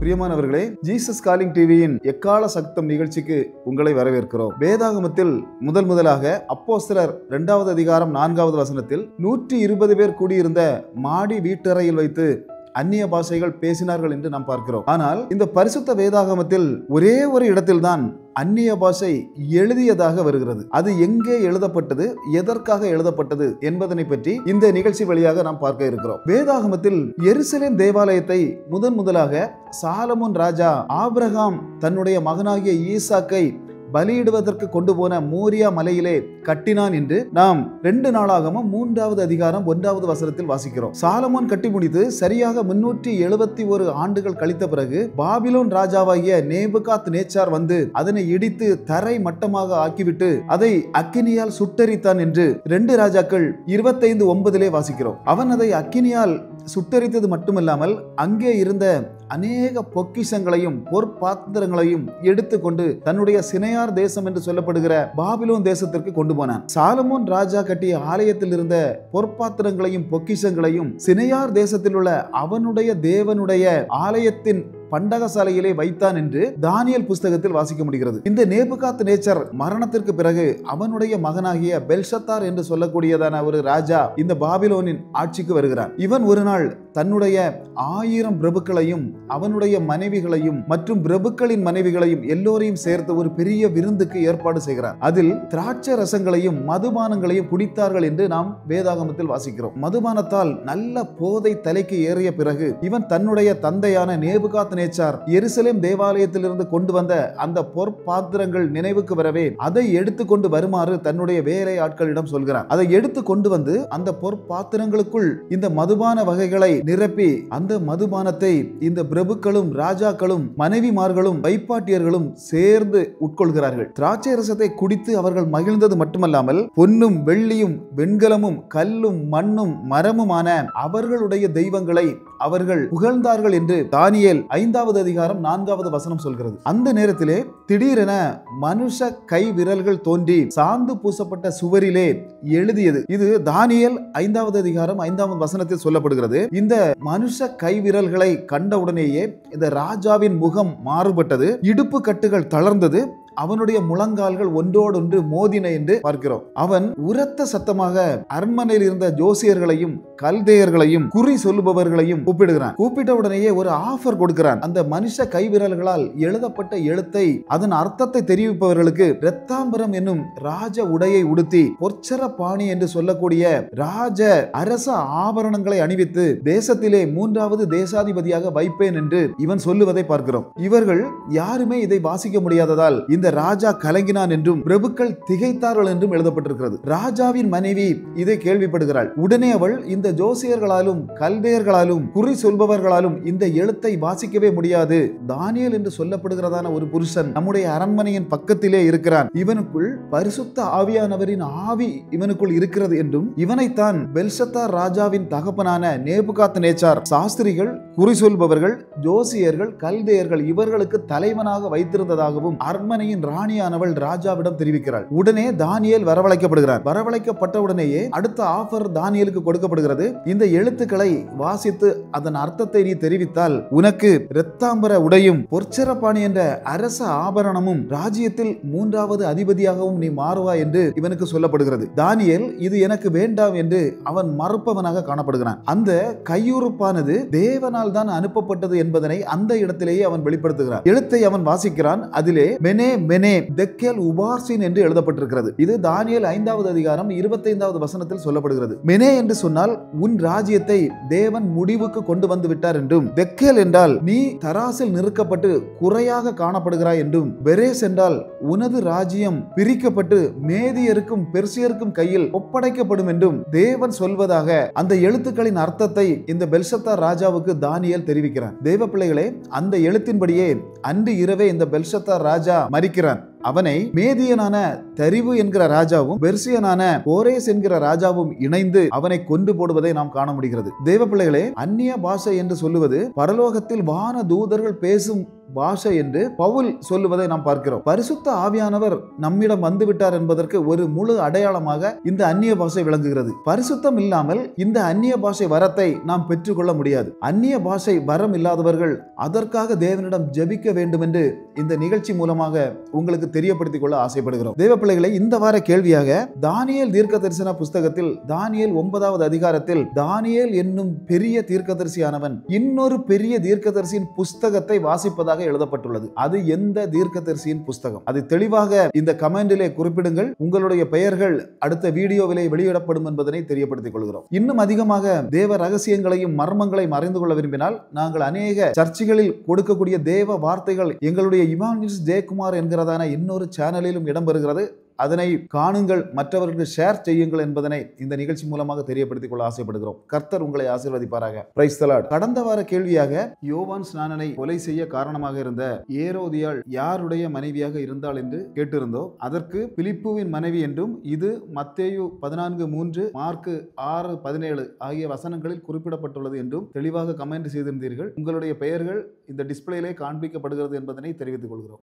பிரியமானவர்களே, Jesus calling டிவியின் எக்கால சத்தம் நிகழ்ச்சிக்கு உங்களை வரவேற்கிறோம். வேதாகமத்தில் முதலாக அப்போஸ்தலர் 2வது அதிகாரம் 4வது வசனத்தில் 120 பேர் கூடியிருந்த மாடி வீட்டறையில் வைத்து அந்நிய பாஷைகள் பேசினார்கள் என்று நாம் பார்க்கிறோம். ஆனால் இந்த பரிசுத்த வேதாகமத்தில் ஒரே ஒரு இடத்தில்தான் அந்நிய பாஷை எழுதியதாக வருகிறது. அது எங்கே எழுதப்பட்டது, எதற்காக எழுதப்பட்டது என்பதனை பற்றி இந்த நிகழ்ச்சி வழியாக நாம் பார்க்க இருக்கிறோம். வேதாகமத்தில் எருசலேம் தேவாலயத்தை முதலாக சாலமோன் ராஜா ஆபிரகாம் தன்னுடைய மகனாகிய ஈசாக்கை பலியிடுவதற்கு கொண்டு போன மோரியா மலையிலே கட்டினான் என்று நாம் 2 நாளாகமம் 3வது அதிகாரம் 1வது வசனத்தில் வாசிக்கிறோம். சாலமோன் கட்டி முடித்து சரியாக 371 ஆண்டுகள் கழித்த பிறகு பாபிலோன் ராஜாவாகிய நேபுகாத் நேச்சார் வந்து அதனை இடித்து தரை மட்டமாக ஆக்கிவிட்டு அதை அக்கினியால் சுட்டரித்தான் என்று 2 ராஜாக்கள் 25:9 வாசிக்கிறோம். அவன் அதை அக்கினியால் சுட்டரித்தது மட்டுமல்லாமல் அங்கே இருந்த அநேக பொக்கிஷங்களையும் பொற்பாத்திரங்களையும் எடுத்துக்கொண்டு தன்னுடைய சினையார் தேசம் என்று சொல்லப்படுகிற பாபிலோன் தேசத்திற்கு கொண்டு போனான். சாலமோன் ராஜா கட்டிய ஆலயத்தில் இருந்த பொற்பாத்திரங்களையும் பொக்கிஷங்களையும் சினையார் தேசத்தில் உள்ள அவனுடைய தேவனுடைய ஆலயத்தின் பண்டகசாலையிலே வைத்தான் என்று தானியேல் புஸ்தகத்தில் வாசிக்க முடிகிறது. இந்த நேபுகாத் நேச்சர் மரணத்திற்கு பிறகு அவனுடைய மகனாகிய பெல்ஷத்தார் என்று சொல்லக்கூடியதான ஒரு ராஜா இந்த பாபிலோனின் ஆட்சிக்கு வருகிறான். இவன் ஒரு நாள் தன்னுடைய 1000 பிரபுக்களையும் அவனுடைய மனைவிகளையும் மற்றும் பிரபுக்களின் மனைவிகளையும் எல்லோரையும் சேர்த்து ஒரு பெரிய விருந்துக்கு ஏற்பாடு செய்கிறார். அதில் திராட்சை ரசங்களையும் மதுபானங்களையும் குடித்தார்கள் என்று நாம் வேதாகமத்தில் வாசிக்கிறோம். மதுபானத்தால் நல்ல போதை தலைக்கு ஏறிய பிறகு இவன் தன்னுடைய தந்தையான நேபுகாத் நேச்சார் எருசலேம் தேவாலயத்திலிருந்து கொண்டு வந்த அந்த பொற்பாத்திரங்கள் நினைவுக்கு வரவே அதை எடுத்துக்கொண்டு வருமாறு தன்னுடைய வேலை ஆட்களிடம் சொல்கிறார். அதை எடுத்து கொண்டு வந்து அந்த பொற்பாத்திரங்களுக்குள் இந்த மதுபான வகைகளை நிரப்பி அந்த மதுபானத்தை இந்த பிரபுக்களும் ராஜாக்களும் மனைவிமார்களும் வைப்பாட்டியர்களும் சேர்ந்து உட்கொள்கிறார்கள். திராட்சை ரசத்தை குடித்து அவர்கள் மகிழ்ந்தது மட்டுமல்லாமல் பொன்னும் வெள்ளியும் வெண்கலமும் கல்லும் மண்ணும் மரமுமான அவர்களுடைய தெய்வங்களை அவர்கள் புகழ்ந்தார்கள் என்று தானியேல் 5வது அதிகாரம் 4வது வசனம் சொல்கிறது. அந்த நேரத்திலே திடீரென மனுஷ கை விரல்கள் தோன்றி சாந்து பூசப்பட்ட சுவரிலே எழுதியது. இது தானியேல் 5வது அதிகாரம் 5வது வசனத்தில் சொல்லப்படுகிறது. இந்த மனுஷ கை விரல்களை கண்டவுடனேயே இந்த ராஜாவின் முகம் மாறுபட்டது, இடுப்பு கட்டுகள் தளர்ந்தது, அவனுடைய முழங்கால்கள் ஒன்றோடொன்று மோதின என்று பார்க்கிறோம். அவன் உரத்த சத்தமாக அரண்மனையில் இருந்த ஜோசியர்களையும் கல்தேயர்களையும் குறி சொல்லுபவர்களையும் கூப்பிடுகிறான். கூப்பிட்ட உடனேயே ஒரு ஆஃபர் கொடுக்கிறான். அந்த மனுஷ கைவிரல்களால் எழுதப்பட்ட எழுத்தை அதன் அர்த்தத்தை தெரிவிப்பவர்களுக்கு இரத்தாம்பரம் என்னும் ராஜ உடையை உடுத்தி பொற்சர பாணி என்று சொல்லக்கூடிய ராஜ அரச ஆபரணங்களை அணிவித்து தேசத்திலே 3வது தேசாதிபதியாக வைப்பேன் என்று இவன் சொல்லுவதை பார்க்கிறோம். இவர்கள் யாருமே இதை வாசிக்க முடியாததால் இந்த ராஜா கலங்கினான் என்றும் பிரபுக்கள் திகைத்தார்கள் என்றும் எழுதப்பட்டிருக்கிறது. ராஜாவின் மனைவி இதை கேள்விப்படுகிறாள். உடனே அவள் இந்த ஜோசியர்களாலும் கல்தேயர்களாலும் குறி சொல்பவர்களாலும் இந்த எழுத்தை வாசிக்கவே முடியாது. தானியேல் என்று சொல்லப்படுகிறதான ஒரு புருஷன் நம்முடைய அரண்மனையின் பக்கத்திலே இருக்கிறான். இவனுக்குள் பரிசுத்த ஆவியானவரின் ஆவி இவனுக்குள் இருக்கிறது என்றும் இவனைத்தான் பெல்ஷத்தார் ராஜாவின் தகப்பனான நேபுகாத் நேச்சார் சாஸ்திரிகள், குறி சொல்பவர்கள், ஜோசியர்கள், கல்தேயர்கள் இவர்களுக்கு தலைவனாக வைத்திருந்ததாகவும் அரண்மனையின் ராணியானவள் ராஜாவிடம் தெரிவிக்கிறாள். உடனே தானியேல் வரவழைக்கப்படுகிறார். வரவழைக்கப்பட்ட உடனேயே அடுத்த ஆஃபர் தானியேலுக்கு கொடுக்கப்படுகிறது. இந்த எழுத்துக்களை வாசித்து அதன் அர்த்தத்தை நீ தெரிவித்தால் உனக்கு இரத்தாம்பர உடையும் பொற்சரப்பாணி என்ற அரச ஆபரணமும் ராஜ்யத்தில் 3வது அதிபதியாகவும் நீ மாறுவாய் என்று இவனுக்கு சொல்லப்படுகிறது. தானியேல் இது எனக்கு வேண்டாம் என்று அவன் மறுப்பவனாக காணப்படுகிறான். அந்த கையுறுப்பானது தேவனால் தான் அனுப்பப்பட்டது என்பதனை அந்த இடத்திலேயே அவன் வெளிப்படுத்துகிறான். எழுத்தை அவன் வாசிக்கிறான். அதிலே மெனே மெனே தெக்கேல் உபார்சின் என்று எழுதப்பட்டிருக்கிறது. இது தானியேல் 5வது அதிகாரம் 25வது வசனத்தில் சொல்லப்படுகிறது. மெனே என்று சொன்னால் உன் ராஜ்யத்தை தேவன் முடிவுக்கு கொண்டு வந்து விட்டார் என்றும், தெக்கேல் என்றால் நீ தராசில் நிறுக்கப்பட்டு குறையாக காணப்படுகிறாய் என்றும், பெரேஸ் என்றால் உனது ராஜ்யம் பிரிக்கப்பட்டு மேதியருக்கும் பெர்சியருக்கும் கையில் ஒப்படைக்கப்படும் என்றும் தேவன் சொல்வதாக அந்த எழுத்துக்களின் அர்த்தத்தை இந்த பெல்ஷத்தார் ராஜாவுக்கு தானியேல் தெரிவிக்கிறான். தேவ பிள்ளைகளே, அந்த எழுத்தின்படியே அன்று இரவே இந்த பெல்ஷத்தார் ராஜா மரிக்கிறான். அவனை மேதியனான தரிவு என்கிற ராஜாவும் பெர்சியனான கோரேஸ் என்கிற ராஜாவும் இணைந்து அவனை கொண்டு போடுவதை நாம் காண முடிகிறது. தேவ பிள்ளைகளே, அந்நிய பாஷை என்று சொல்லுவது பரலோகத்தில் வான தூதர்கள் பேசும் பாஷை என்று பவுல் சொல்லுவதை நாம் பார்க்கிறோம். பரிசுத்த ஆவியானவர் நம்மிடம் வந்துவிட்டார் என்பதற்கு ஒரு முழு அடையாளமாக இந்த அந்நிய பாஷை விளங்குகிறது. பரிசுத்தம் இல்லாமல் இந்த அந்நிய பாஷை வரத்தை நாம் பெற்றுக்கொள்ள முடியாது. அந்நிய பாஷை வரம் இல்லாதவர்கள் அதற்காக தேவனிடம் ஜெபிக்க வேண்டும் என்று இந்த நிகழ்ச்சி மூலமாக உங்களுக்கு தெரியப்படுத்திக் கொள்ள ஆசைப்படுகிறோம். தேவ பிள்ளைகளை, இந்த வார கேள்வியாக தானியேல் தீர்க்கதரிசன புஸ்தகத்தில் தானியேல் 9வது அதிகாரத்தில் தானியேல் என்னும் பெரிய தீர்க்கதரிசியானவன் இன்னொரு பெரிய தீர்க்கதரிசியின் புஸ்தகத்தை வாசிப்பதாக எழுதப்பட்டுள்ளது. அது எந்த தீர்க்கதரிசியின் புஸ்தகம்? அது தெளிவாக இந்த கமெண்டிலே குறிப்பிடுங்கள். உங்களுடைய பெயர்கள் அடுத்த வீடியோவிலே வெளியிடப்படும் என்பதனை தெரியப்படுத்திக் கொள்கிறோம். இன்னும் அதிகமாக தேவ ரகசியங்களையும் மர்மங்களையும் அறிந்து கொள்ள விரும்பினால் நாங்கள் அநேக சர்ச்சுகளில் கொடுக்கக்கூடிய தேவ வார்த்தைகள் எங்களுடைய இவாஞ்சலிஸ்ட் ஜெயக்குமார் என்கிறதான இன்னொரு சேனலிலும் இடம்பெறுகிறது. அதனை காணுங்கள், மற்றவர்களுக்கு ஷேர் செய்யுங்கள் என்பதனை இந்த நிகழ்ச்சி மூலமாக தெரியப்படுத்திக் கொள்ள ஆசைப்படுகிறோம். கர்த்தர் உங்களை ஆசீர்வதிப்பாராக. Praise the Lord. கடந்த வார கேள்வியாக யோவான் ஸ்நானனை கொலை செய்ய காரணமாக இருந்த ஏரோதியாள் யாருடைய மனைவியாக இருந்தாள் என்று கேட்டிருந்தோம். அதற்கு பிலிப்புவின் மனைவி என்றும், இது மத்தேயு 14:3 மார்க்கு 6:17 ஆகிய வசனங்களில் குறிப்பிடப்பட்டுள்ளது என்றும் தெளிவாக கமெண்ட் செய்திருந்தீர்கள். உங்களுடைய பெயர்கள் இந்த டிஸ்பிளேலே காண்பிக்கப்படுகிறது என்பதனை தெரிவித்துக் கொள்கிறோம்.